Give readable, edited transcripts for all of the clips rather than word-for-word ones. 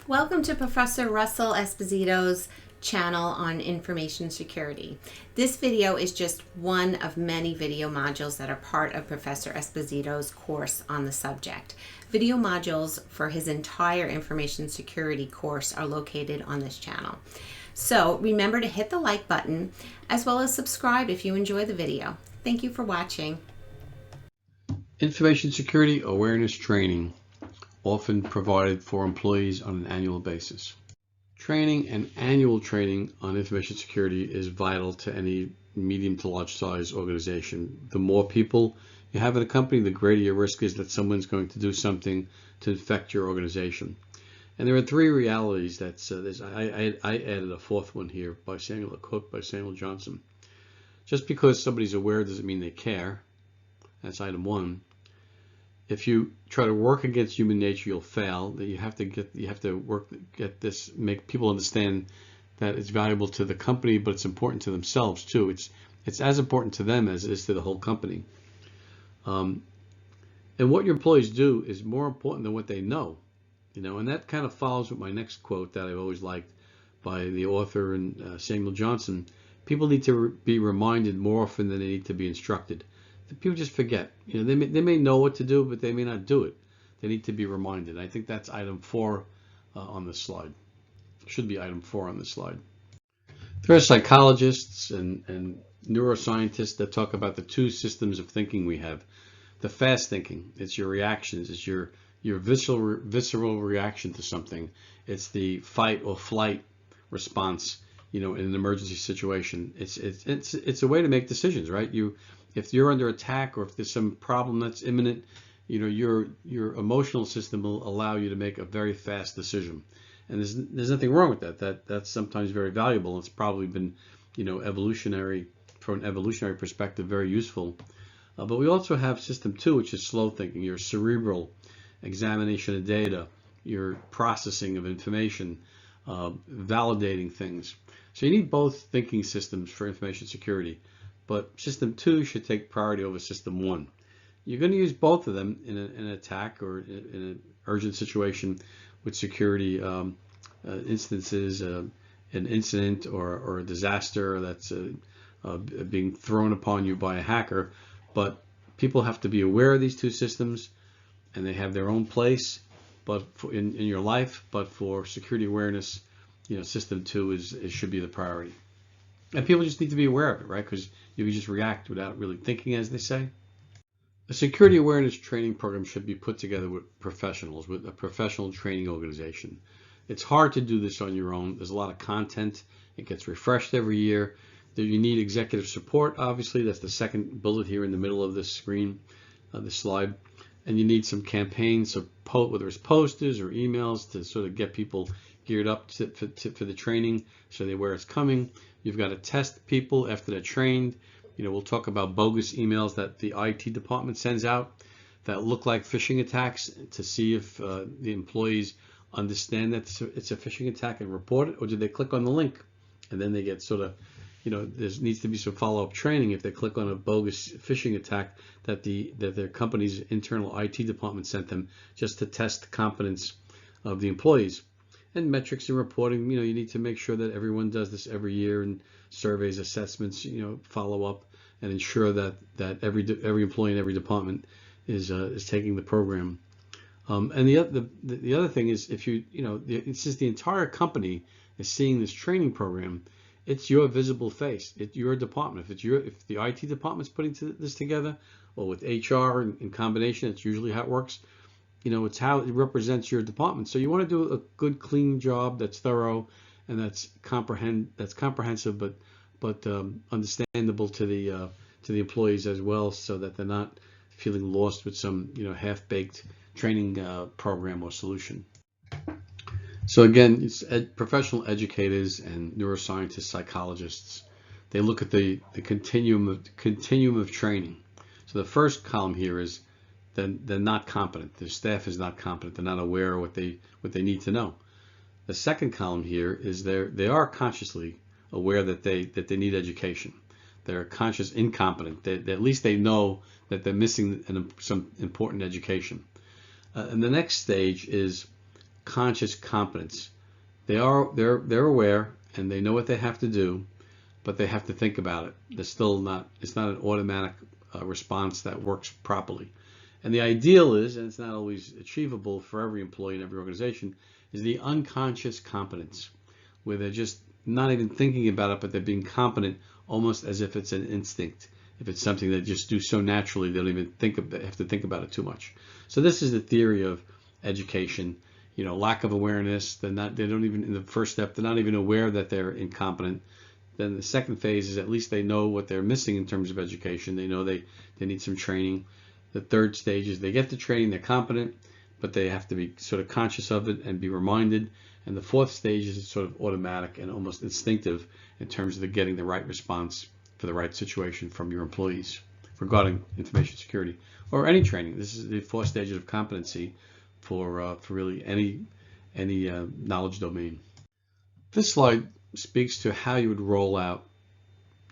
Welcome to Professor Russell Esposito's channel on information security. This video is just one of many video modules that are part of Professor Esposito's course on the subject. Video modules for his entire information security course are located on this channel. So remember to hit the like button as well as subscribe if you enjoy the video. Thank you for watching. Information security awareness training, often provided for employees on an annual basis. Training and annual training on information security is vital to any medium to large size organization. The more people you have in a company, the greater your risk is that someone's going to do something to infect your organization. And there are three realities that I added a fourth one here by a quote by Samuel Johnson. Just because somebody's aware doesn't mean they care. That's item one. If you try to work against human nature, you'll fail. That you have to get this, make people understand that it's valuable to the company, but it's important to themselves too. It's as important to them as it is to the whole company. And what your employees do is more important than what they know. And that kind of follows with my next quote that I've always liked by the author and Samuel Johnson. People need to be reminded more often than they need to be instructed. People just forget. They may know what to do, but they may not do it. They need to be reminded. I think that's item 4 on the slide. Should be item 4 on the slide. There are psychologists and neuroscientists that talk about the two systems of thinking we have. The fast thinking, it's your reactions, it's your visceral reaction to something. It's the fight or flight response, in an emergency situation. It's a way to make decisions, right? If you're under attack or if there's some problem that's imminent, your emotional system will allow you to make a very fast decision. And there's nothing wrong with that. That's sometimes very valuable. It's probably been, evolutionary, from an evolutionary perspective, very useful. But we also have system 2, which is slow thinking, your cerebral examination of data, your processing of information, validating things. So you need both thinking systems for information security. But system 2 should take priority over system 1. You're going to use both of them in an attack or in an urgent situation with security instances, an incident or a disaster that's being thrown upon you by a hacker. But people have to be aware of these two systems, and they have their own place, but in your life. But for security awareness, system 2 should be the priority. And people just need to be aware of it, right? Because you can just react without really thinking, as they say. A security awareness training program should be put together with professionals, with a professional training organization. It's hard to do this on your own. There's a lot of content. It gets refreshed every year. You need executive support, obviously. That's the second bullet here in the middle of this screen, this slide. And you need some campaigns, so whether it's posters or emails, to sort of get people geared up for the training so they're aware it's coming. You've got to test people after they're trained. We'll talk about bogus emails that the IT department sends out that look like phishing attacks, to see if the employees understand that it's a phishing attack and report it, or do they click on the link and then they get sort of, there needs to be some follow-up training if they click on a bogus phishing attack that their company's internal IT department sent them just to test the competence of the employees. And metrics and reporting, you need to make sure that everyone does this every year, and surveys, assessments, follow up and ensure that every employee in every department is taking the program. And the other thing is, if since the entire company is seeing this training program, it's your visible face. It's your department. If the IT department's putting this together, or with HR in combination, it's usually how it works. It's how it represents your department. So you want to do a good, clean job that's thorough and that's comprehensive, but understandable to the employees as well, so that they're not feeling lost with some half-baked training program or solution. So again, it's professional educators and neuroscientists, psychologists. They look at the continuum of training. So the first column here is they're not competent. Their staff is not competent. They're not aware of what they need to know. The second column here is they are consciously aware that they need education. They're conscious incompetent. At least they know that they're missing some important education. And the next stage is conscious competence. They're aware and they know what they have to do, but they have to think about it. It's not an automatic response that works properly. And the ideal is, and it's not always achievable for every employee in every organization, is the unconscious competence, where they're just not even thinking about it, but they're being competent almost as if it's an instinct. If it's something they just do so naturally, they don't even have to think about it too much. So this is the theory of education. Lack of awareness. They don't even, in the first step, they're not even aware that they're incompetent. Then the second phase is at least they know what they're missing in terms of education. They know they need some training. The third stage is they get the training, they're competent, but they have to be sort of conscious of it and be reminded. And the fourth stage is sort of automatic and almost instinctive in terms of the getting the right response for the right situation from your employees regarding information security or any training. This is the four stages of competency for really any knowledge domain. This slide speaks to how you would roll out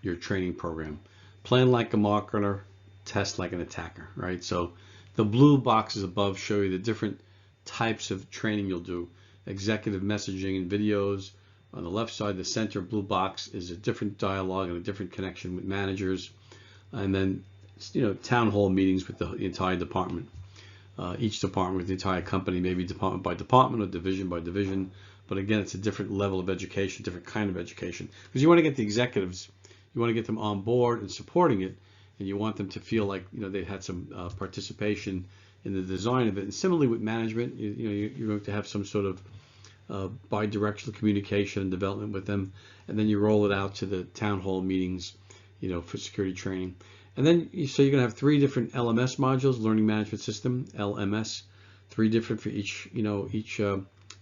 your training program. Plan like a marketer, test like an attacker, right? So the blue boxes above show you the different types of training you'll do. Executive messaging and videos. On the left side, the center blue box is a different dialogue and a different connection with managers. And then, town hall meetings with the entire department. Each department with the entire company, maybe department by department or division by division. But again, it's a different level of education, different kind of education. Because you want to get the executives, you want to get them on board and supporting it, and you want them to feel like they had some participation in the design of it. And similarly with management, you're going to have some sort of bi-directional communication and development with them, and then you roll it out to the town hall meetings, for security training. And then so you're going to have 3 different LMS modules, learning management system, LMS, 3 different for each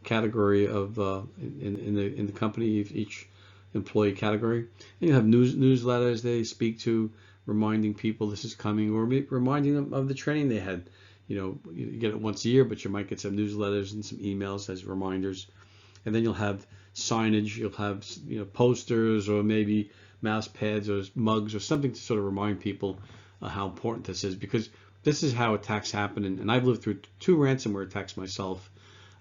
category of in the company, each employee category. And you have newsletters they speak to, reminding people this is coming, or reminding them of the training they had. You get it once a year, but you might get some newsletters and some emails as reminders. And then you'll have signage, you'll have posters, or maybe mouse pads or mugs or something to sort of remind people how important this is, because this is how attacks happen. And I've lived through 2 ransomware attacks myself,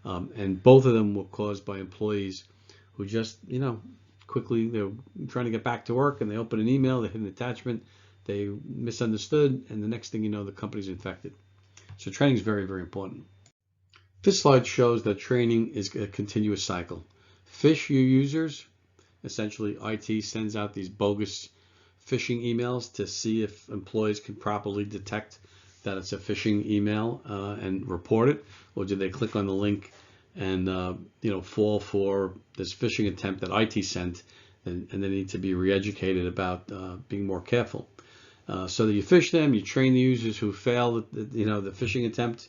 and both of them were caused by employees who just quickly, they're trying to get back to work and they open an email, they hit an attachment, they misunderstood, and the next thing you know, the company's infected. So training is very, very important. This slide shows that training is a continuous cycle. Phish your users. Essentially, IT sends out these bogus phishing emails to see if employees can properly detect that it's a phishing email and report it, or do they click on the link and fall for this phishing attempt that IT sent, and they need to be re-educated about being more careful. So that you phish them, you train the users who fail the phishing attempt,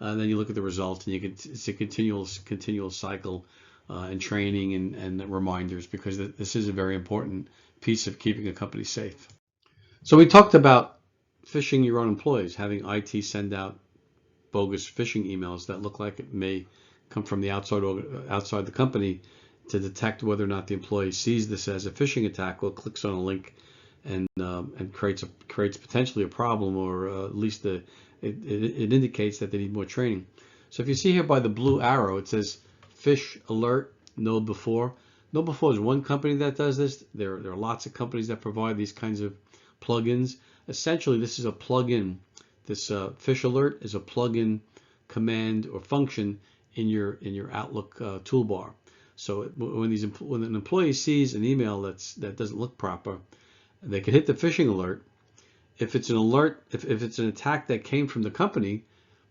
and then you look at the results, and it's a continual cycle and training and reminders, because this is a very important piece of keeping a company safe. So we talked about phishing your own employees, having IT send out bogus phishing emails that look like it may come from the outside the company, to detect whether or not the employee sees this as a phishing attack, or clicks on a link and creates potentially a problem, or at least it indicates that they need more training. So if you see here by the blue arrow, it says Phish Alert KnowBe4. KnowBe4 is one company that does this. There are lots of companies that provide these kinds of plugins. Essentially, this is a plugin. This Phish Alert is a plugin command or function in your Outlook toolbar. So when an employee sees an email that doesn't look proper, they can hit the phishing alert. If it's an alert, if it's an attack that came from the company,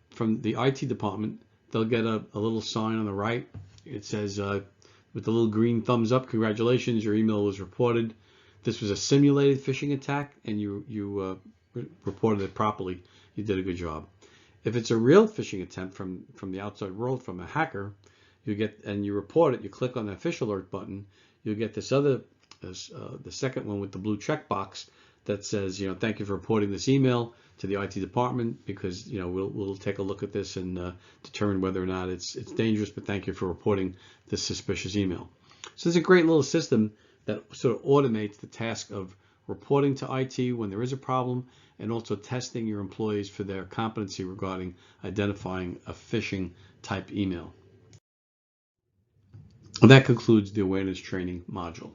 from the IT department, they'll get a little sign on the right. It says with the little green thumbs up, congratulations, your email was reported. This was a simulated phishing attack, and you reported it properly. You did a good job. If it's a real phishing attempt from the outside world, from a hacker, you report it. You click on that Phish Alert button. You'll get this other, the second one with the blue checkbox that says, thank you for reporting this email to the IT department, because we'll take a look at this and determine whether or not it's dangerous, but thank you for reporting this suspicious email. So it's a great little system that sort of automates the task of reporting to IT when there is a problem, and also testing your employees for their competency regarding identifying a phishing type email. And that concludes the awareness training module.